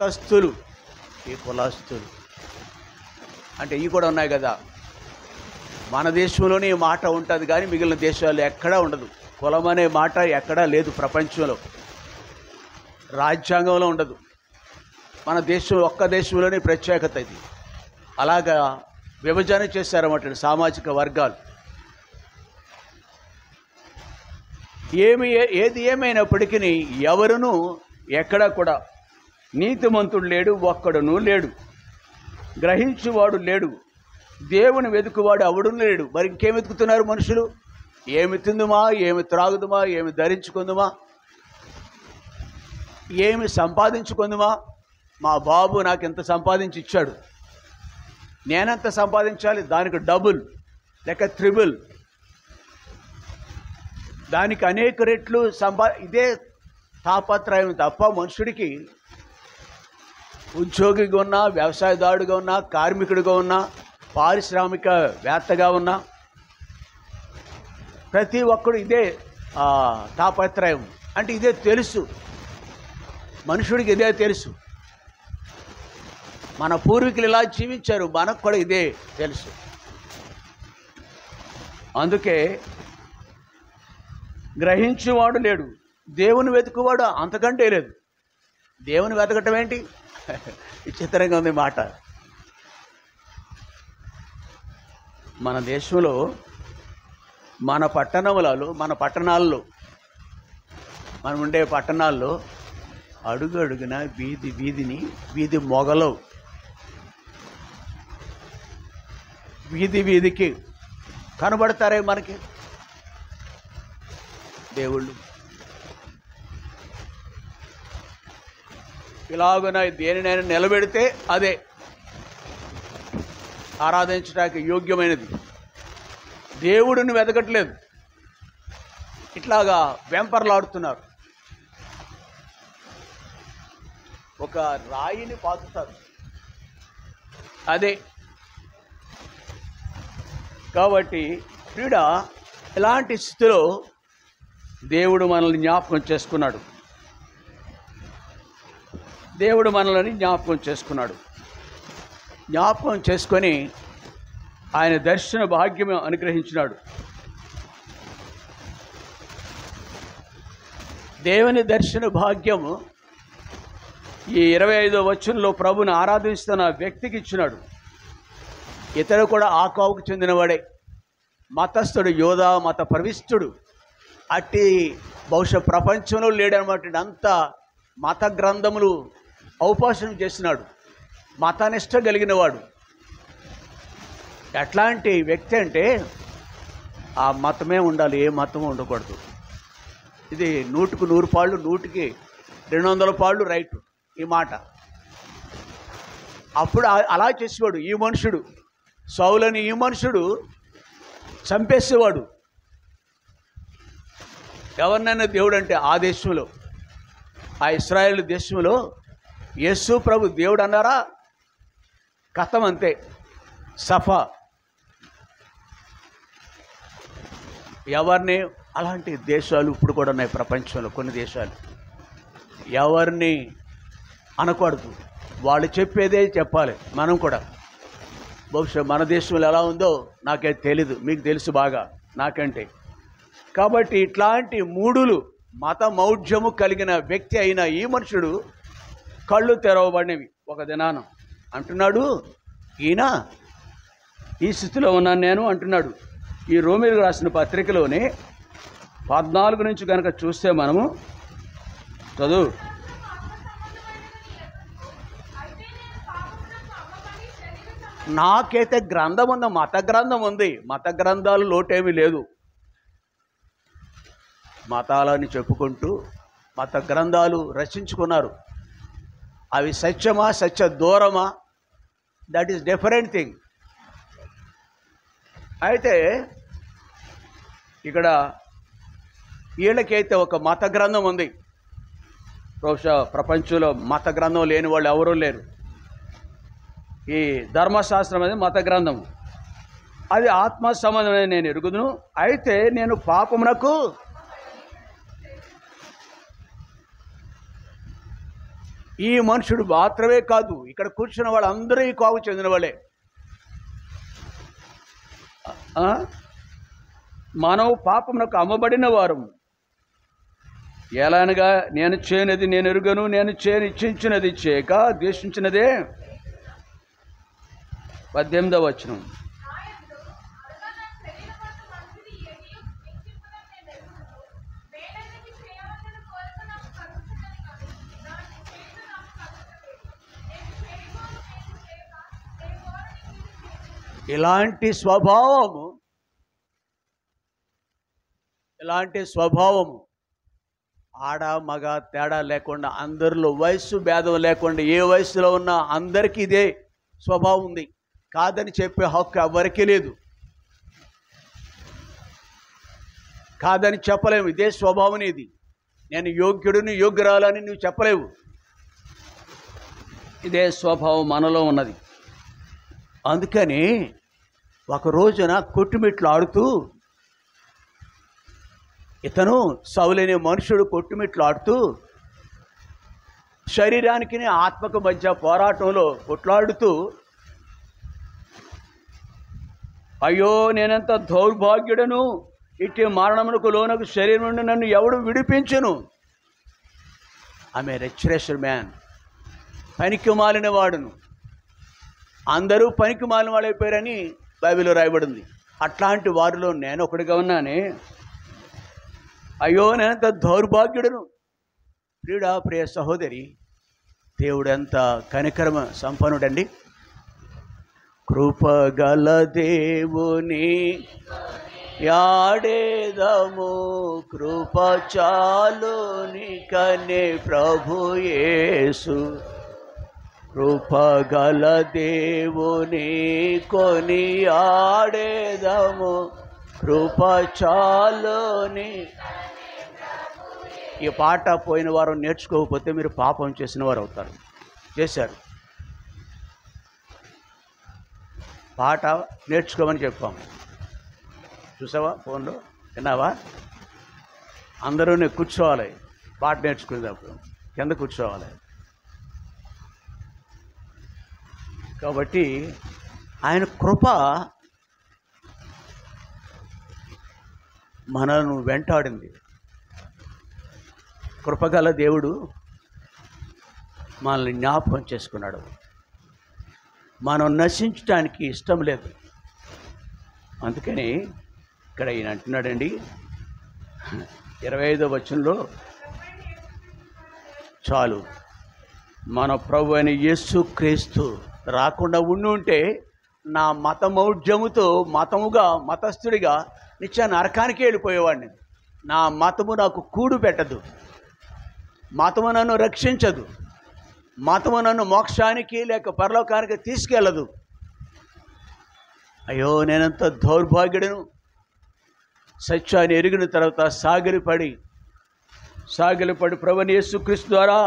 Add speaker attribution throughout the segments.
Speaker 1: కులస్తులు, ఈ కులస్తులు అంటే ఇవి కూడా ఉన్నాయి కదా. మన దేశంలోనే ఈ మాట ఉంటుంది కానీ మిగిలిన దేశాల్లో ఎక్కడా ఉండదు. కులం అనే మాట ఎక్కడా లేదు ప్రపంచంలో, రాజ్యాంగంలో ఉండదు. మన దేశం ఒక్క దేశంలోనే ప్రత్యేకత ఇది. అలాగా విభజన చేశారన్నమాట సామాజిక వర్గాలు. ఏది ఏమైనప్పటికీ ఎవరునూ ఎక్కడా కూడా నీతిమంతుడు లేడు, ఒక్కడునూ లేడు, గ్రహించువాడు లేడు, దేవుని వెతుకువాడు ఎవడు లేడు. మరి ఇంకేం వెతుకుతున్నారు మనుషులు? ఏమి తిందుమా, ఏమి త్రాగుదుమా, ఏమి ధరించుకుందుమా, ఏమి సంపాదించుకుందుమా. మా బాబు నాకు ఎంత సంపాదించి ఇచ్చాడు, నేనెంత సంపాదించాలి, దానికి డబుల్ లేక త్రిబుల్, దానికి అనేక రెట్లు ఇదే తాపత్రయం తప్ప మనుషుడికి ఉద్యోగిగా ఉన్నా, వ్యవసాయదారుడిగా ఉన్నా, కార్మికుడిగా ఉన్నా, పారిశ్రామికవేత్తగా ఉన్నా ప్రతి ఒక్కడు ఇదే తాపత్రయం. అంటే ఇదే తెలుసు మనుషుడికి, ఇదే తెలుసు. మన పూర్వీకులు ఇలా జీవించారు, మనకు కూడా ఇదే తెలుసు. అందుకే గ్రహించేవాడు లేడు, దేవుని వెతుకువాడు అంతకంటే లేదు. దేవుని వెతకటం ఏంటి? విచిత్రంగా ఉంది మాట. మన దేశంలో మన పట్టణాల్లో మనం ఉండే పట్టణాల్లో అడుగు అడుగున వీధి మొగలు, వీధికి కనబడతారే మనకి దేవుళ్ళు. ఇలాగున దేనినైనా నిలబెడితే అదే ఆరాధించడానికి యోగ్యమైనది. దేవుడిని వెతకట్లేదు, ఇట్లాగా వెంపర్లాడుతున్నారు. ఒక రాయిని పాతుతారు, అదే. కాబట్టి క్రీడ ఇలాంటి స్థితిలో దేవుడు మనల్ని జ్ఞాపకం చేసుకున్నాడు. జ్ఞాపకం చేసుకొని ఆయన దర్శన భాగ్యం అనుగ్రహించినాడు. దేవుని దర్శన భాగ్యము ఈ 25వ వచనంలో ప్రభుని ఆరాధిస్తున్న వ్యక్తికి ఇచ్చినాడు. ఇతడు కూడా ఆ కోవకు చెందినవాడే, మతస్థుడు, యోధా మత ప్రవిష్టుడు. అట్టి బహుశా ప్రపంచంలో లేడనమాట. అంత మత గ్రంథములు ఔపాసనం చేసినాడు, మతనిష్ట కలిగిన వాడు. ఎట్లాంటి వ్యక్తి అంటే ఆ మతమే ఉండాలి, ఏ మతము ఉండకూడదు. ఇది 100కు 100 పాళ్ళు, 100కి 200 పాళ్ళు రైట్ ఈ మాట. అప్పుడు అలా చేసేవాడు ఈ మనుషుడు. సౌలని ఈ మనుషుడు చంపేసేవాడు. ఎవరినైనా దేవుడు అంటే ఆ దేశంలో, ఆ ఇశ్రాయేలు దేశంలో యేసు ప్రభు దేవుడు అన్నారా, కథం అంతే, సఫా. ఎవరిని అలాంటి దేశాలు ఇప్పుడు కూడా ఉన్నాయి ప్రపంచంలో. కొన్ని దేశాలు ఎవరిని అనకూడదు, వాళ్ళు చెప్పేదే చెప్పాలి. మనం కూడా బహుశా మన దేశంలో ఎలా ఉందో నాకే తెలీదు, మీకు తెలుసు బాగా నాకంటే. కాబట్టి ఇట్లాంటి మూడులు మత మౌఢ్యము కలిగిన వ్యక్తి అయిన ఈ మనుషుడు కళ్ళు తెరవబడినవి ఒక దినాన. అంటున్నాడు, ఈయన ఈ స్థితిలో ఉన్నాను నేను అంటున్నాడు. ఈ రోమీయులకు రాసిన పత్రికలోనే 14 నుంచి కనుక చూస్తే మనము చదువు. నాకైతే గ్రంథం ఉంది, మత గ్రంథం ఉంది, మత గ్రంథాలు లోటేమీ లేదు. మతాలని చెప్పుకుంటూ మత గ్రంథాలు రచించుకున్నారు. అవి సత్యమా, సత్య దూరమా, దట్ ఈస్ డిఫరెంట్ థింగ్. అయితే ఇక్కడ వీళ్ళకైతే ఒక మత గ్రంథం ఉంది. బహుశా ప్రపంచంలో మత గ్రంథం లేని వాళ్ళు ఎవరూ లేరు. ఈ ధర్మశాస్త్రం అనేది మత గ్రంథం, అది ఆత్మ సంబంధమైన నేను ఎరుగుదును. అయితే నేను పాపమునకు ఈ మనుషుడు మాత్రమే కాదు, ఇక్కడ కూర్చున్న వాళ్ళందరూ ఈ కోవకు చెందిన వాళ్ళే. మనం పాపమునకు అమ్మబడిన వారం. ఎలానగా నేను చేయనది నేను ఎరుగను, నేను చేయని ఇచ్చించినది చేయక ద్వేషించినదే. 18వ వచనం. ఇలాంటి స్వభావము ఆడ మగ తేడా లేకుండా, అందరిలో వయస్సు భేదం లేకుండా, ఏ వయసులో ఉన్నా అందరికీ ఇదే స్వభావం ఉంది. కాదని చెప్పే హక్కు ఎవరికీ లేదు. కాదని చెప్పలేము. ఇదే స్వభావం ఇది. నేను యోగ్యుడిని యోగ్యురాలని నువ్వు చెప్పలేవు. ఇదే స్వభావం మనలో ఉన్నది. అందుకని ఒక రోజున కొట్టుమిట్లాడుతూ, ఇతను సౌలనే మనుషుడు కొట్టుమిట్లాడుతూ శరీరానికి ఆత్మకు మధ్య పోరాటంలో కొట్లాడుతూ, అయ్యో నేనెంత దౌర్భాగ్యుడను, ఇట్టి మరణమునకు లోనకు శరీరం నుండి నన్ను ఎవడు విడిపించును. ఆమె రెచ్యురేషన్ మ్యాన్, పనికి మాలిన వాడును. అందరూ పనికి మాలిన వాళ్ళైపోయారని బైబిల్లో రాయబడింది. అట్లాంటి వారిలో నేను ఒకటిగా ఉన్నానే. అయ్యో నేనంత దౌర్భాగ్యుడను. ప్రియ సహోదరి, దేవుడు ఎంత కనికరమ సంపన్నుడండి. కృపగల దేవుని యాడేదము, కృప చాలుని కనే ప్రభు యేసు. కృపగల దేవుని కొని ఆడేదము, కృప చాలుని. ఈ పాట పోయిన వారం నేర్చుకోకపోతే మీరు పాపం చేసిన వారు అవుతారు. చేశారు. పాట నేర్చుకోమని చెప్పాము. చూసావా? ఫోన్లో విన్నావా? అందరూ కూర్చోవాలి. పాట నేర్చుకునేటప్పుడు కింద కూర్చోవాలి. కాబట్టి ఆయన కృప మనను వెంటాడింది. కృపగల దేవుడు మనల్ని జ్ఞాపకం చేసుకున్నాడు. మనం నశించడానికి ఇష్టం లేదు. అందుకని ఇక్కడ ఈయన అంటున్నాడండి 25వ వచనంలో, చాలు మన ప్రభు అయిన యేసుక్రీస్తు రాకుండా ఉంటే నా మతమౌఢ్యముతో మతస్థుడిగా నిత్య నరకానికి వెళ్ళిపోయేవాడిని. నా మతము నాకు కూడు పెట్టదు. మతము నన్ను రక్షించదు. మతము నన్ను మోక్షానికి లేక పరలోకానికి తీసుకెళ్ళదు. అయ్యో నేనంత దౌర్భాగ్యుడను. సత్యాన్ని ఎరిగిన తర్వాత సాగిలిపడి ప్రభువైన యేసుక్రీస్తు ద్వారా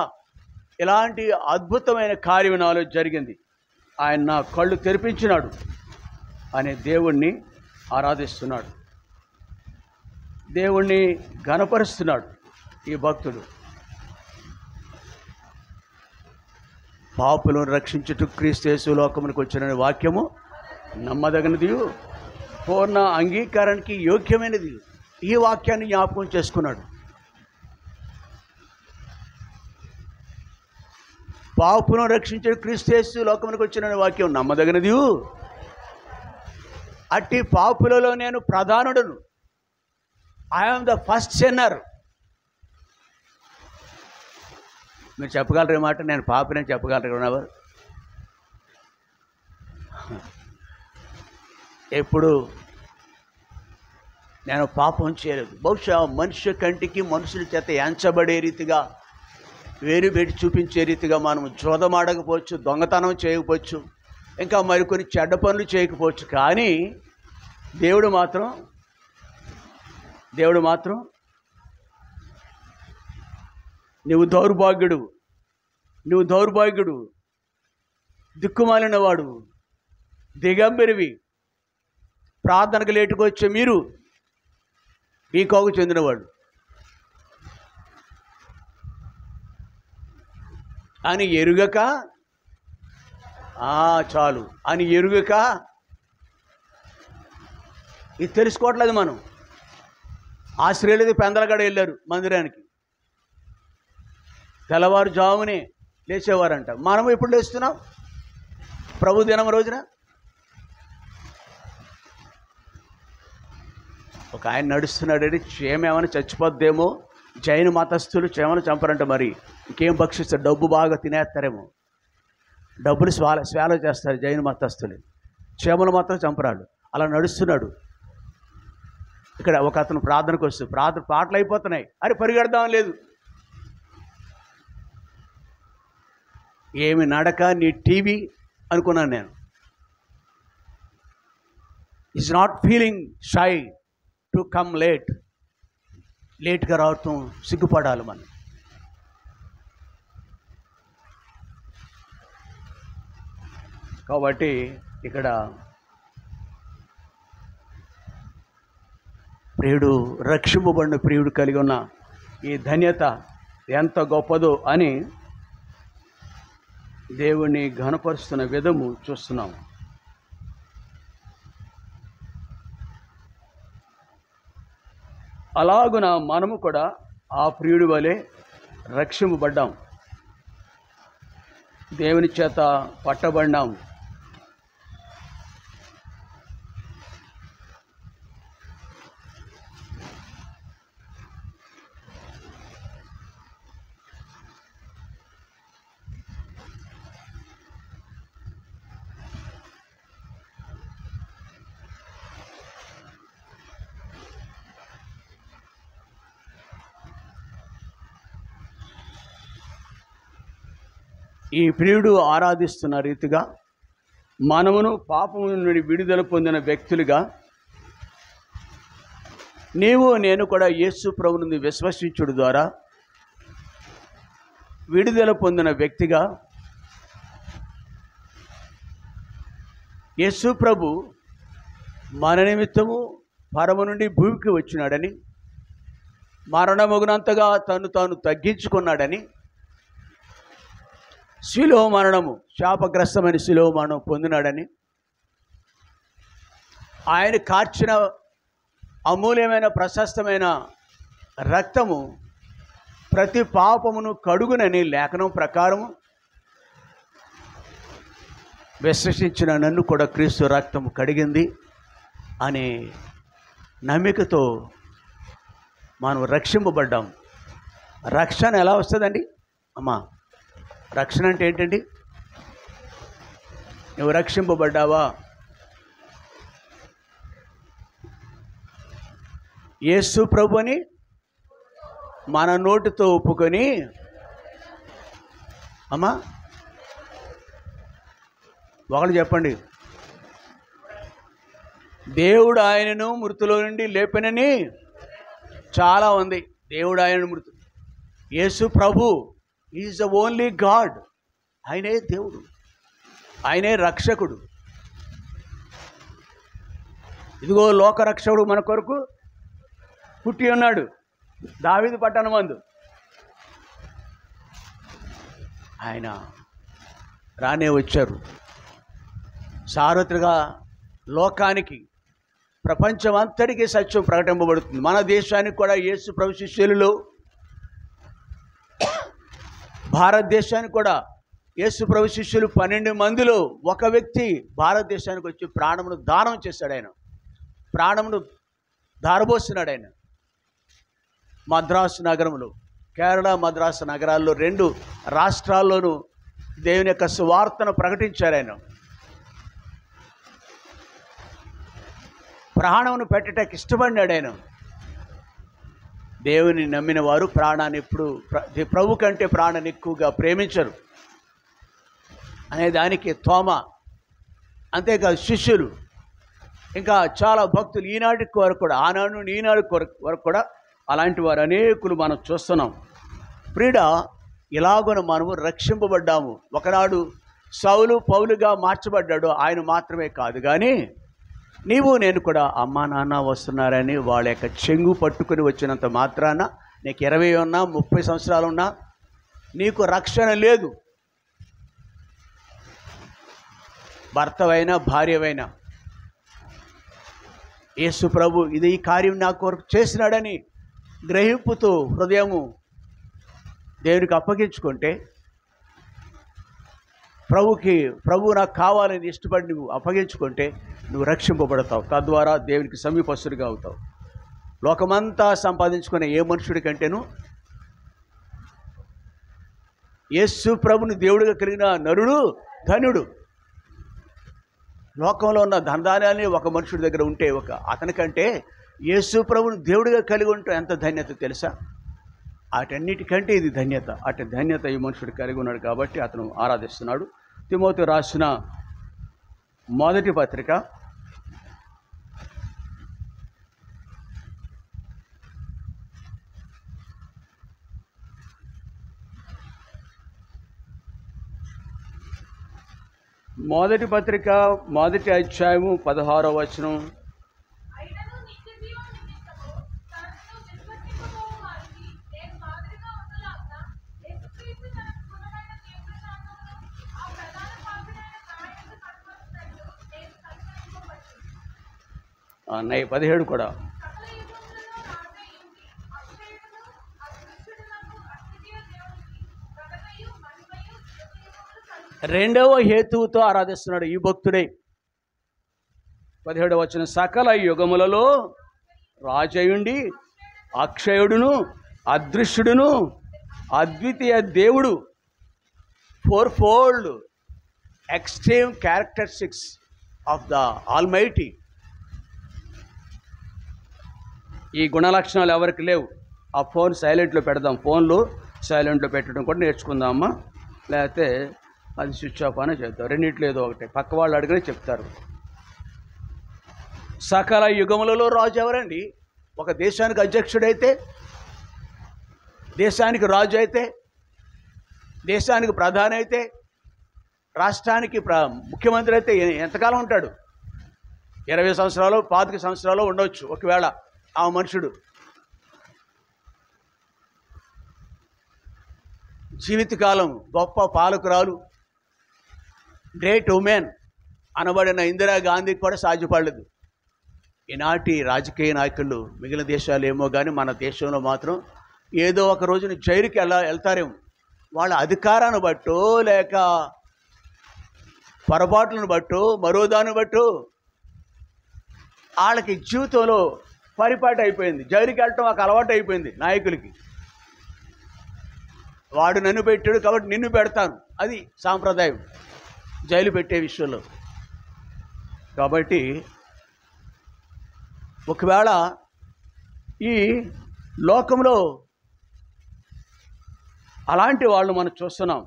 Speaker 1: ఇలాంటి అద్భుతమైన కార్యం నాలో జరిగింది. ఆయన నా కళ్ళు తెరిపించినాడు అనే దేవుణ్ణి ఆరాధిస్తున్నాడు. దేవుణ్ణి ఘనపరుస్తున్నాడు ఈ భక్తుడు. పాపులను రక్షించుటకు క్రీస్తు యేసు లోకమునకు వచ్చిన వాక్యము నమ్మదగినది, పూర్ణ అంగీకారానికి యోగ్యమైనది. ఈ వాక్యాన్ని జ్ఞాపకం చేసుకున్నాడు. పాపులను రక్షించే క్రీస్తు యేసు లోకమునకు వచ్చిన వాక్యం నమ్మదగినది. అట్టి పాపులలో నేను ప్రధానుడను. I'm the first sinner. మీరు చెప్పగలరు మాట, నేను పాపినని చెప్పగలరు ఉన్నవారు? ఎప్పుడు నేను పాపం చేయలేదు. బహుశా మనుష్య కంటికి మనుషుల చేత ఎంచబడే రీతిగా, వేరు పెట్టి చూపించే రీతిగా మనం జోదమాడకపోవచ్చు, దొంగతనం చేయకపోవచ్చు, ఇంకా మరికొన్ని చెడ్డ పనులు చేయకపోవచ్చు. కానీ దేవుడు మాత్రం నువ్వు దౌర్భాగ్యుడు, దిక్కుమాలిన వాడు, దిగంబరివి, ప్రార్థనకు లేటుకు వచ్చే మీరు ఈ కోకు చెందినవాడు. అని ఎరుగక చాలు అని ఎరుగక ఇది తెలుసుకోవట్లేదు. మనం ఆశ్రయలేదు పెందలగడ వెళ్ళారు మందిరానికి, తెల్లవారుజామునే లేచేవారంట. మనం ఎప్పుడు లేస్తున్నాం? ప్రభు దినం రోజున. ఒక ఆయన నడుస్తున్నాడని చేమేమని చచ్చిపోద్దేమో, జైన మతస్థులు చేమను చంపరంట. మరి ఇంకేం భక్షిస్తారు? డబ్బు బాగా తినేస్తారేమో, డబ్బులు స్వాలో చేస్తారు జైన మతస్థులు. చేమలు మాత్రం చంపరాడు. అలా నడుస్తున్నాడు. ఇక్కడ ఒక అతను ప్రార్థనకు వస్తూ పాటలు అయిపోతున్నాయి, అరే పరిగెడదాం లేదు. ఏమి నడక నీ టీవీ అనుకున్నాను నేను. Is not feeling shy to come లేట్గా రావటం సిగ్గుపడాలి మనం. కాబట్టి ఇక్కడ ప్రియుడు, రక్షింపబడిన ప్రియుడు కలిగి ఉన్న ఈ ధన్యత ఎంత గొప్పదో అని దేవుణ్ణి ఘనపరుస్తున్న విధము చూస్తున్నాం. అలాగున మనము కూడా ఆ ప్రియుడి వలె రక్షింపబడ్డాం, దేవుని చేత పట్టబడినాం. ఈ ప్రియుడు ఆరాధిస్తున్న రీతిగా మనమును పాపము నుండి విడుదల పొందిన వ్యక్తులుగా నీవు నేను కూడా యేసు ప్రభువుని విశ్వసించుడు ద్వారా విడుదల పొందిన వ్యక్తిగా యేసు ప్రభు మన నిమిత్తము పరము నుండి భూమికి వచ్చినాడని, మరణమగునంతగా తను తాను తగ్గించుకున్నాడని, శిలువ మరణము శాపగ్రస్తమైన శిలువ మరణం పొందినాడని, ఆయన కార్చిన అమూల్యమైన ప్రశస్తమైన రక్తము ప్రతి పాపమును కడుగునని లేఖనం ప్రకారము విశ్వసించిన నన్ను కూడా క్రీస్తు రక్తము కడిగింది అనే నమ్మికతో మనం రక్షింపబడ్డాం. రక్షణ ఎలా వస్తుందండి అమ్మా? రక్షణ అంటే ఏంటండి? నువ్వు రక్షింపబడ్డావా? యేసు ప్రభుని మన నోటితో ఒప్పుకొని, అమ్మా ఒకళ్ళు చెప్పండి, దేవుడు ఆయనను మృతులో నుండి లేపినని చాలా ఉంది. దేవుడు ఆయనను యేసు ప్రభు ఈజ్ ద ఓన్లీ గాడ్. ఆయనే దేవుడు, ఆయనే రక్షకుడు. ఇదిగో లోకరక్షకుడు మన కొరకు పుట్టి ఉన్నాడు దావీదు పట్టణమందు. ఆయన రానే వచ్చారు. సార్వత్రిక లోకానికి, ప్రపంచం అంతటికీ సత్యం ప్రకటింపబడుతుంది. మన దేశానికి కూడా యేసు ప్రభు శిష్యులలో, భారతదేశానికి కూడా యేసు ప్రభు శిష్యులు 12 మందిలో ఒక వ్యక్తి భారతదేశానికి వచ్చి ప్రాణమును దానం చేశాడు. ఆయన ప్రాణమును ధారబోస్తున్నాడు. ఆయన మద్రాసు నగరంలో, కేరళ మద్రాసు నగరాల్లో 2 రాష్ట్రాల్లోనూ దేవుని యొక్క సువార్తను ప్రకటించారు. ఆయన ప్రాణమును పెట్టడానికి ఇష్టపడినాడు. ఆయన దేవుని నమ్మిన వారు ప్రాణాన్ని ఎప్పుడు ప్రభు కంటే ప్రాణాన్ని ఎక్కువగా ప్రేమించరు అనే దానికి తోమ, అంతేకాదు శిష్యులు, ఇంకా చాలా భక్తులు ఈనాటికి వరకు కూడా, ఆనాడు నుండి ఈనాడు వరకు కూడా అలాంటి వారు అనేకులు మనం చూస్తున్నాం. ప్రియుడ, ఇలాగున మనము రక్షింపబడ్డాము. ఒకనాడు సౌలు పౌలుగా మార్చబడ్డాడు ఆయన మాత్రమే కాదు, కానీ నీవు నేను కూడా అమ్మా నాన్న వస్తున్నారని వాళ్ళ యొక్క చెంగు పట్టుకుని వచ్చినంత మాత్రాన నీకు 20 ఉన్నా 30 సంవత్సరాలు ఉన్నా నీకు రక్షణ లేదు. భర్తవైనా భార్యవైనా యేసు ప్రభు ఇది ఈ కార్యం నా కొరకు చేసినాడని గ్రహింపుతో హృదయము దేవునికి అప్పగించుకుంటే, ప్రభువు నాకు కావాలని ఇష్టపడి నువ్వు అప్పగించుకుంటే నువ్వు రక్షింపబడతావు. తద్వారా దేవునికి సమీపస్తుడిగా అవుతావు. లోకమంతా సంపాదించుకునే ఏ మనుషుడి కంటేను యేసు ప్రభుని దేవుడిగా కలిగిన నరుడు ధనుడు. లోకంలో ఉన్న ధనధాన్యాన్ని ఒక మనుషుడి దగ్గర ఉంటే అతనికంటే యేసు ప్రభుని దేవుడిగా కలిగి ఉంటే ఎంత ధన్యత తెలుసా? అటన్నిటికంటే ఇది ధన్యత. అటు ధన్యత ఈ మనుషుడు కలిగి ఉన్నాడు కాబట్టి అతను ఆరాధిస్తున్నాడు. తిమోతి రాసిన మొదటి పత్రిక 1 అధ్యాయము 16వ వచనం. అన్నయ్య 17 కూడా. రెండవ హేతువుతో ఆరాధిస్తున్నాడు ఈ భక్తుడే. 17వ వచనం, సకల యుగములలో రాజయుండి అక్షయుడును అదృశ్యుడును అద్వితీయ దేవుడు. 4-fold extreme characteristics of the Almighty. ఈ గుణలక్షణాలు ఎవరికి లేవు. ఆ ఫోన్ సైలెంట్లో పెడదాం. ఫోన్లు సైలెంట్లో పెట్టడం కూడా నేర్చుకుందామా, లేకపోతే అది స్విచ్ ఆఫ్ అనే చెప్తారు. రెండింటిలో ఏదో ఒకటి. పక్క వాళ్ళు అడిగినే చెప్తారు. సకల యుగములలో రాజు ఎవరండి? ఒక దేశానికి అధ్యక్షుడైతే, దేశానికి రాజు అయితే, దేశానికి ప్రధాని అయితే, రాష్ట్రానికి ముఖ్యమంత్రి అయితే ఎంతకాలం ఉంటాడు? 20 సంవత్సరాలు 25 సంవత్సరాలు ఉండవచ్చు ఒకవేళ ఆ మనుషుడు. జీవితకాలం గొప్ప పాలకురాలు, గ్రేట్ ఉమెన్ అనబడిన ఇందిరాగాంధీకి కూడా సాధ్యపడలేదు. ఈనాటి రాజకీయ నాయకులు మిగిలిన దేశాలు ఏమో కానీ మన దేశంలో మాత్రం ఏదో ఒక రోజున జైలుకి వెళ్తారేమో. వాళ్ళ అధికారాన్ని బట్టో లేక పొరపాట్లను బట్టో మరో దాన్ని బట్టో వాళ్ళకి జీవితంలో పరిపాటి అయిపోయింది. జైలుకి వెళ్ళటం ఒక అలవాటు అయిపోయింది నాయకులకి. వాడు నన్ను పెట్టాడు కాబట్టి నిన్ను పెడతాను, అది సాంప్రదాయం జైలు పెట్టే విషయంలో. కాబట్టి ఒకవేళ ఈ లోకంలో అలాంటి వాళ్ళు మనం చూస్తున్నాం.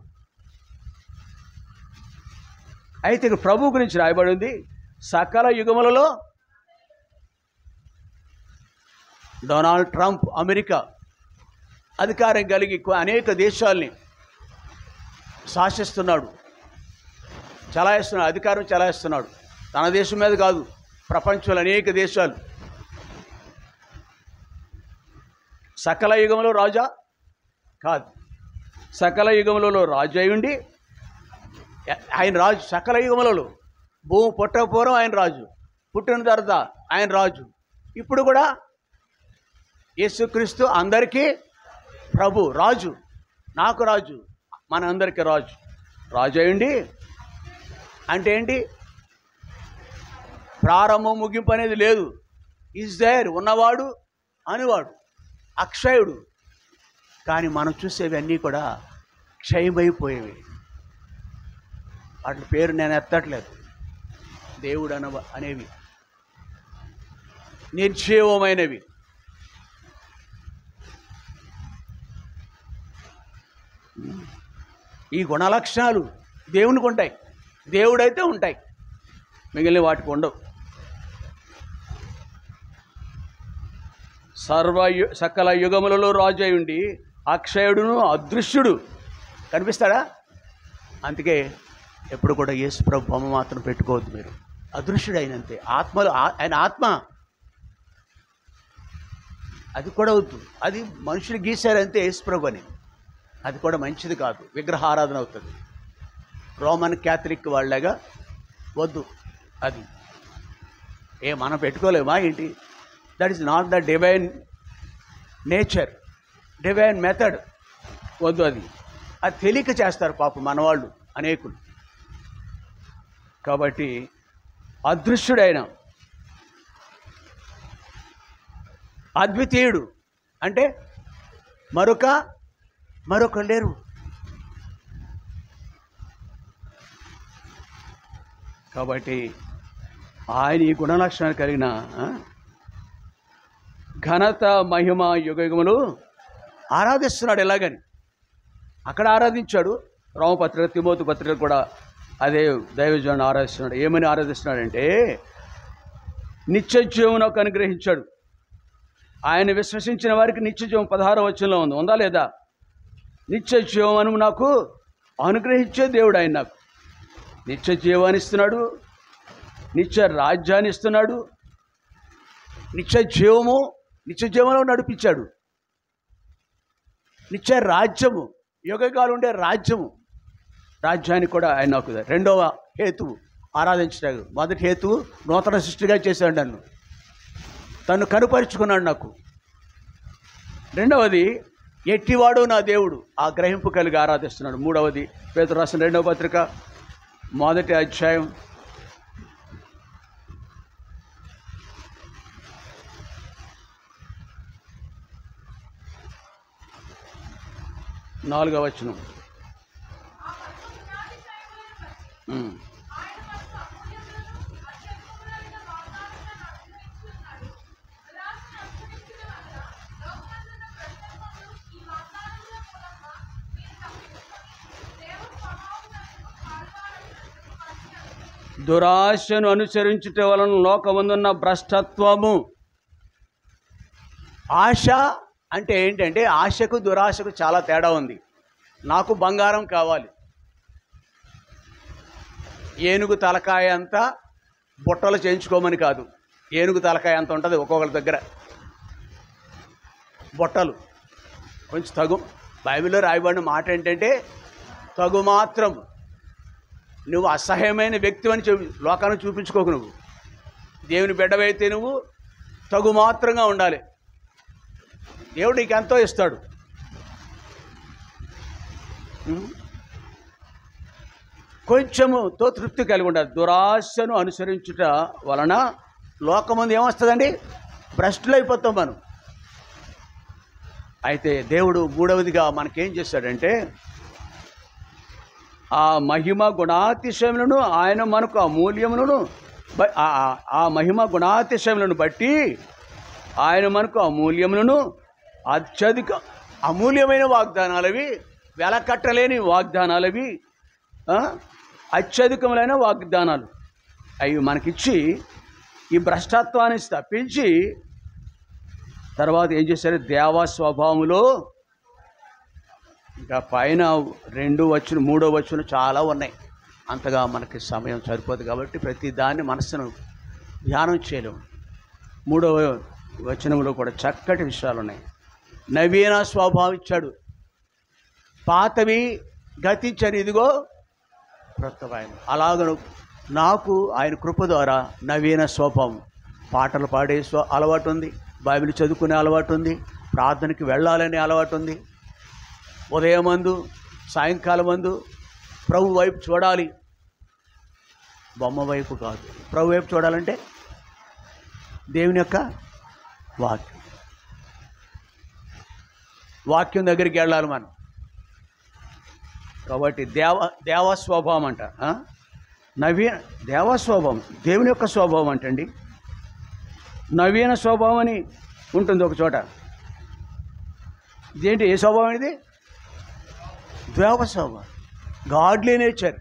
Speaker 1: అయితే ప్రభు గురించి రాయబడింది, సకల యుగములలో. డొనాల్డ్ ట్రంప్ అమెరికా అధికారం కలిగి అనేక దేశాల్ని శాసిస్తున్నాడు, చలాయిస్తున్నాడు, అధికారం చలాయిస్తున్నాడు. తన దేశం మీద కాదు, ప్రపంచంలో అనేక దేశాలు. సకల యుగంలో రాజా కాదు, సకల యుగములలో రాజు అయ్యుండి ఆయన రాజు. సకల యుగములలో భూమి పుట్టకపూర్వం ఆయన రాజు, పుట్టిన తర్వాత ఆయన రాజు. ఇప్పుడు కూడా యేసుక్రీస్తు అందరికీ ప్రభు, రాజు, నాకు రాజు, మన అందరికీ రాజు. రాజు అయ్యుండి అంటే ఏంటి? ప్రారంభం ముగింపు అనేది లేదు. ఈజ్ దేర్, ఉన్నవాడు అనేవాడు, అక్షయుడు. కానీ మనం చూసేవన్నీ కూడా క్షయమైపోయేవి. వాటి పేరు నేను ఎత్తట్లేదు. దేవుడు అనేవి నిర్జీవమైనవి. ఈ గుణలక్షణాలు దేవునికి ఉంటాయి, దేవుడైతే ఉంటాయి, మిగిలిన వాటికి ఉండవు. సకల యుగములలో రాజు అయి ఉండి అక్షయుడును అదృశ్యుడు. కనిపిస్తాడా? అందుకే ఎప్పుడు కూడా యేసు ప్రభు బొమ్మ మాత్రం పెట్టుకోవద్దు మీరు. అదృశ్యుడు అయినంతే. ఆత్మలో ఆయన ఆత్మ, అది కూడా వద్దు. అది మనుషులు గీశారంతే యేసు ప్రభు అని. అది కూడా మంచిది కాదు, విగ్రహారాధన అవుతుంది. రోమన్ క్యాథలిక్ వాళ్ళగా వద్దు. అది మనం పెట్టుకోలేమా ఏంటి? That is not the divine nature, divine method. వద్దు. అది తెలియక చేస్తారు పాపం మనవాళ్ళు అనేకులు. కాబట్టి అదృశ్యుడైన అద్వితీయుడు అంటే మరొక లేరు. కాబట్టి ఆయన ఈ గుణలక్షణాలు కలిగిన ఘనత మహిమ యుగయుగములు ఆరాధిస్తున్నాడు. ఎలాగని అక్కడ ఆరాధించాడు. రోమపత్రిక, తిమోతి పత్రిక కూడా అదే దైవజనుడు ఆరాధిస్తున్నాడు. ఏమని ఆరాధిస్తున్నాడంటే నిత్య జీవమునకు అనుగ్రహించాడు. ఆయన విశ్వసించిన వారికి నిత్య జీవం 16వ వచనంలో ఉందా లేదా? నిత్య జీవము నాకు అనుగ్రహించే దేవుడు ఆయన. నాకు నిత్య జీవాన్ని ఇస్తున్నాడు, నిత్య రాజ్యాన్ని ఇస్తున్నాడు, నిత్య జీవంలో నడిపించాడు. నిత్య రాజ్యము, యుగకాలం ఉండే రాజ్యాన్ని కూడా ఆయన నాకు. రెండవ హేతువు ఆరాధించడానికి. మొదటి హేతువు నూతన సృష్టిగా చేశాడు నన్ను, తను కనుపరుచుకున్నాడు నాకు. రెండవది ఎట్టివాడు నా దేవుడు, ఆ గ్రహింపు కలిగి ఆరాధిస్తున్నాడు. మూడవది పేతురు రాసిన 2వ పత్రిక 1వ అధ్యాయం 4వ వచనం. దురాశను అనుసరించుట వలన లోకమందున్న భ్రష్టత్వము. ఆశ అంటే ఏంటంటే ఆశకు దురాశకు చాలా తేడా ఉంది. నాకు బంగారం కావాలి, ఏనుగు తలకాయ అంతా బుట్టలు చేయించుకోమని కాదు. ఏనుగు తలకాయ అంత ఉంటుంది ఒక్కొక్కరి దగ్గర. బుట్టలు కొంచెం తగు. బైబిల్లో రాయబడిన మాట ఏంటంటే తగు మాత్రం. నువ్వు అసహ్యమైన వ్యక్తి అని లోకాన్ని చూపించుకోకు. నువ్వు దేవుని బిడ్డవైతే నువ్వు తగు మాత్రంగా ఉండాలి. దేవుడు నీకు ఎంతో ఇస్తాడు. కొంచెముతో తృప్తి కలిగి ఉండాలి. దురాశను అనుసరించుట వలన లోకమందు ఏమొస్తుందండి? భ్రష్టులైపోతాం మనం. అయితే దేవుడు మూడవదిగా మనకేం చేశాడంటే ఆ మహిమ గుణాతిశయములను ఆయన మనకు అమూల్యములను ఆ మహిమ గుణాతిశయములను బట్టి ఆయన మనకు అమూల్యములను అత్యధిక అమూల్యమైన వాగ్దానాలవి, వెలకట్టలేని వాగ్దానాలవి, అత్యధికములైన వాగ్దానాలు అవి మనకిచ్చి ఈ భ్రష్టత్వాన్ని తప్పించి తర్వాత ఏం చేశారు? దేవ స్వభావములో ఇంకా పైన 2 వచనం 3వ వచనం చాలా ఉన్నాయి. అంతగా మనకి సమయం సరిపోదు కాబట్టి ప్రతి దాన్ని మనసును ధ్యానం చేయలేము. 3వ వచనంలో కూడా చక్కటి విషయాలు ఉన్నాయి. నవీన స్వభావం ఇచ్చాడు. పాతవి గతించని, ఇదిగో క్రొత్తమైన. అలాగను నాకు ఆయన కృప ద్వారా నవీన స్వభావం. పాటలు పాడే అలవాటు ఉంది, బైబిల్ చదువుకునే అలవాటు ఉంది, ప్రార్థనకి వెళ్ళాలనే అలవాటు ఉంది. ఉదయమందు సాయంకాలం మందు ప్రభు వైపు చూడాలి, బొమ్మ వైపు కాదు. ప్రభు వైపు చూడాలంటే దేవుని యొక్క వాక్యం దగ్గరికి వెళ్ళాలి మనం. కాబట్టి దేవస్వభావం అంట. నవీన దేవస్వభావం దేవుని యొక్క స్వభావం అంటండి. నవీన స్వభావం అని ఉంటుంది ఒక చోట. ఇదేంటి? ఏ స్వభావం ఇది? దేవ స్వభావం, గాడ్లీ నేచర్.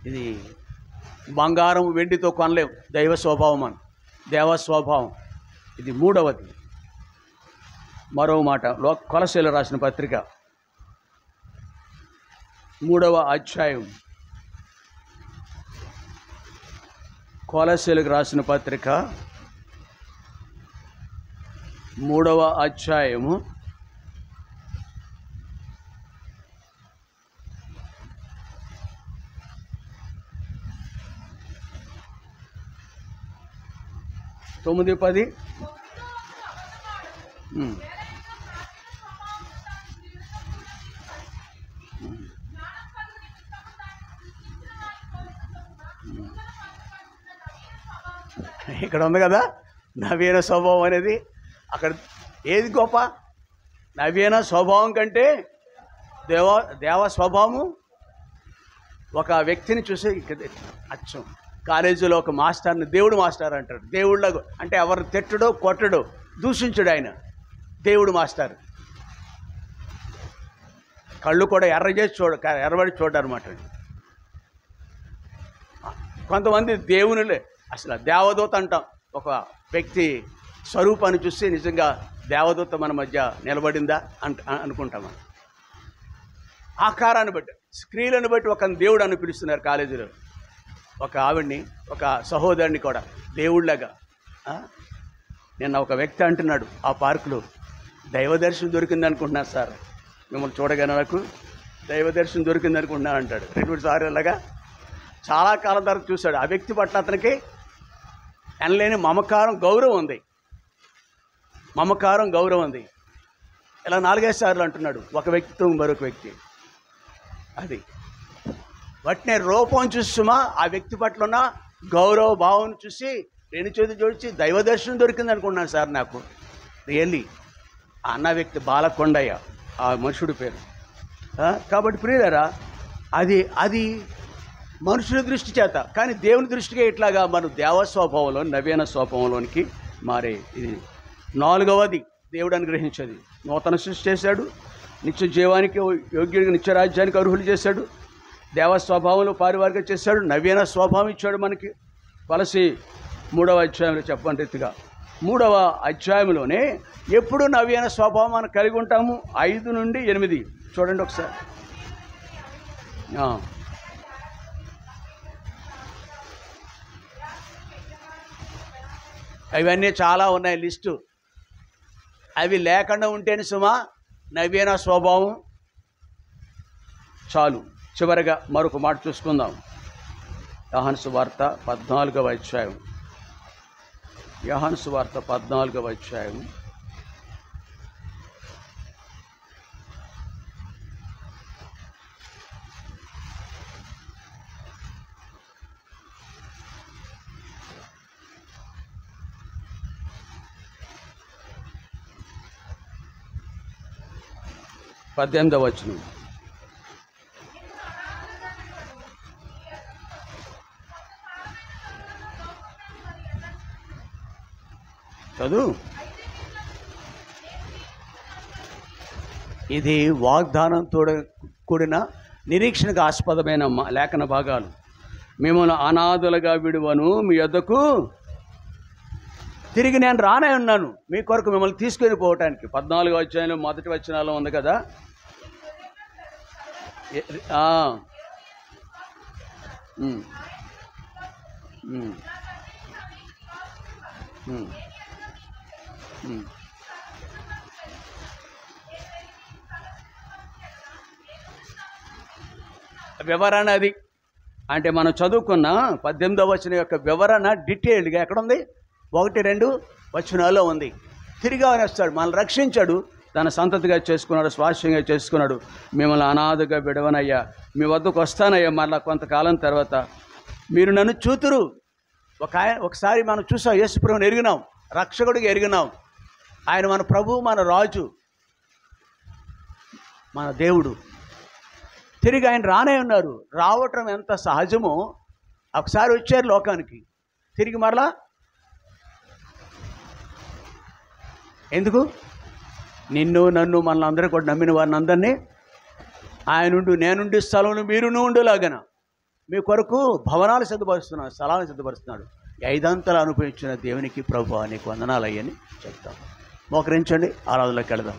Speaker 1: ఇది బంగారం వెండితో కొనలేం. దైవ స్వభావం అని, దేవ స్వభావం. ఇది మూడవది. మరో మాట కొలస్సీలకు రాసిన పత్రిక 3వ అధ్యాయం. కొలస్సీలకు రాసిన పత్రిక 3వ అధ్యాయము 9:10. ఇక్కడ ఉంది కదా నవీన స్వభావం అనేది. అక్కడ ఏది గొప్ప? నవీన స్వభావం కంటే దేవ స్వభావము. ఒక వ్యక్తిని చూసి అచ్చం కాలేజీలో ఒక మాస్టర్ని దేవుడు మాస్టర్ అంటాడు. దేవుళ్ళ అంటే ఎవరు తిట్టడో కొట్టడో దూషించడు ఆయన, దేవుడు మాస్టర్. కళ్ళు కూడా ఎర్రబడి చూడనమాట. కొంతమంది దేవునిలే అసలు దేవదూత అంటాం. ఒక వ్యక్తి స్వరూపాన్ని చూసి నిజంగా దేవదూత మన మధ్య నిలబడిందా అనుకుంటాం. ఆకారాన్ని బట్టి, స్త్రీలను బట్టి ఒక దేవుడు అని పిలుస్తున్నారు కాలేజీలో. ఒక ఆవిడ్ని, ఒక సహోదరుని కూడా దేవుళ్ళగా. నిన్న ఒక వ్యక్తి అంటున్నాడు ఆ పార్కులో, దైవ దర్శనం దొరికింది అనుకుంటున్నారు సార్, మిమ్మల్ని చూడగానే నాకు దైవ దర్శనం దొరికింది అనుకుంటున్నాను అంటాడు. 2 సార్లు అలాగా చాలా కాలం తర్వాత చూశాడు. ఆ వ్యక్తి పట్ల అతనికి ఎనలేని మమకారం, గౌరవం ఉంది. మమకారం, గౌరవం ఉంది. ఇలా 4-5 సార్లు అంటున్నాడు ఒక వ్యక్తితో మరొక వ్యక్తి. అది వాటిని రూపం చూస్తుమా, ఆ వ్యక్తి పట్ల ఉన్న గౌరవ భావం చూసి 2 చేతులు జోడించి దైవ దర్శనం దొరికింది అనుకున్నాను సార్ నాకు. రియల్లీ అన్న వ్యక్తి బాలకొండయ్య ఆ మనుషుడి పేరు. కాబట్టి ప్రియులారా, అది మనుషుల దృష్టి చేత, కానీ దేవుని దృష్టిగా ఇట్లాగా మనం దేవ స్వభావంలో, నవీన స్వభావంలోనికి మారే. ఇది 4వది దేవుడు అనుగ్రహించేది. నూతన సృష్టి చేశాడు, నిత్య జీవానికి యోగ్యుడిగా, నిత్య రాజ్యానికి అర్హులు చేశాడు, దేవ స్వభావంలో పారివారిగా చేశాడు, నవీన స్వభావం ఇచ్చాడు మనకి. కొలసి 3వ అధ్యాయంలో చెప్పని రీతిగా 3వ అధ్యాయంలోనే ఎప్పుడు నవీన స్వభావం మనం కలిగి ఉంటాము. 5 నుండి 8 చూడండి ఒకసారి. అవన్నీ చాలా ఉన్నాయి లిస్టు. అవి లేకుండా ఉంటేనే సుమా నవీన స్వభావం చాలు. చివరిగా మరొక మాట చూసుకుందాం. యోహాను సువార్త 14వ అధ్యాయం. యోహాను సువార్త 14వ అధ్యాయం. పద్దెనిమిదవ వచనం. చదువు. ఇది వాగ్దానంతో కూడిన నిరీక్షణకు ఆస్పదమైన లేఖన భాగాలు. మిమ్మల్ని అనాథులుగా విడువను, మీ యొద్దకు తిరిగి నేను రానే ఉన్నాను, మీ కొరకు మిమ్మల్ని తీసుకొని పోవటానికి. 14వ అధ్యాయంలో 1వ వచనాల్లో ఉంది కదా. వివరణ అది. అంటే మనం చదువుకున్న 18వ వచనం యొక్క వివరణ డీటెయిల్డ్గా ఎక్కడుంది? 1-2 వచనాల్లో ఉంది. తిరిగి వస్తాడు, మనల్ని రక్షించాడు, తన సంతతిగా చేసుకున్నాడు, స్వాస్థ్యంగా చేసుకున్నాడు. మిమ్మల్ని అనాథగా విడవనయ్యా, మీ వద్దకు వస్తానయ్యా మళ్ళీ కొంతకాలం తర్వాత, మీరు నన్ను చూతురు. ఒకసారి మనం చూసాం, యేసుప్రభుని ఎరిగినాం, రక్షకుడిగా ఎరిగినాం. ఆయన మన ప్రభువు, మన రాజు, మన దేవుడు. తిరిగి ఆయన రానే ఉన్నారు. రావటం ఎంత సహజమో, ఒకసారి వచ్చారు లోకానికి, తిరిగి మరలా ఎందుకు? నిన్ను, నన్ను, మనల్ని అందరూ కూడా నమ్మిన వారిని అందరినీ ఆయనుండు, నేనుండి స్థలంలో మీరును ఉండేలాగన మీ కొరకు భవనాలు సిద్ధపరుస్తున్నాడు, స్థలాన్ని సిద్ధపరుస్తున్నాడు. 5 అంతలు అనుభవించిన దేవునికి ప్రభు నీకు వందనాలయ్యని చెప్తాం. మోకరించండి, ఆరాధనలోకి వెళదాం.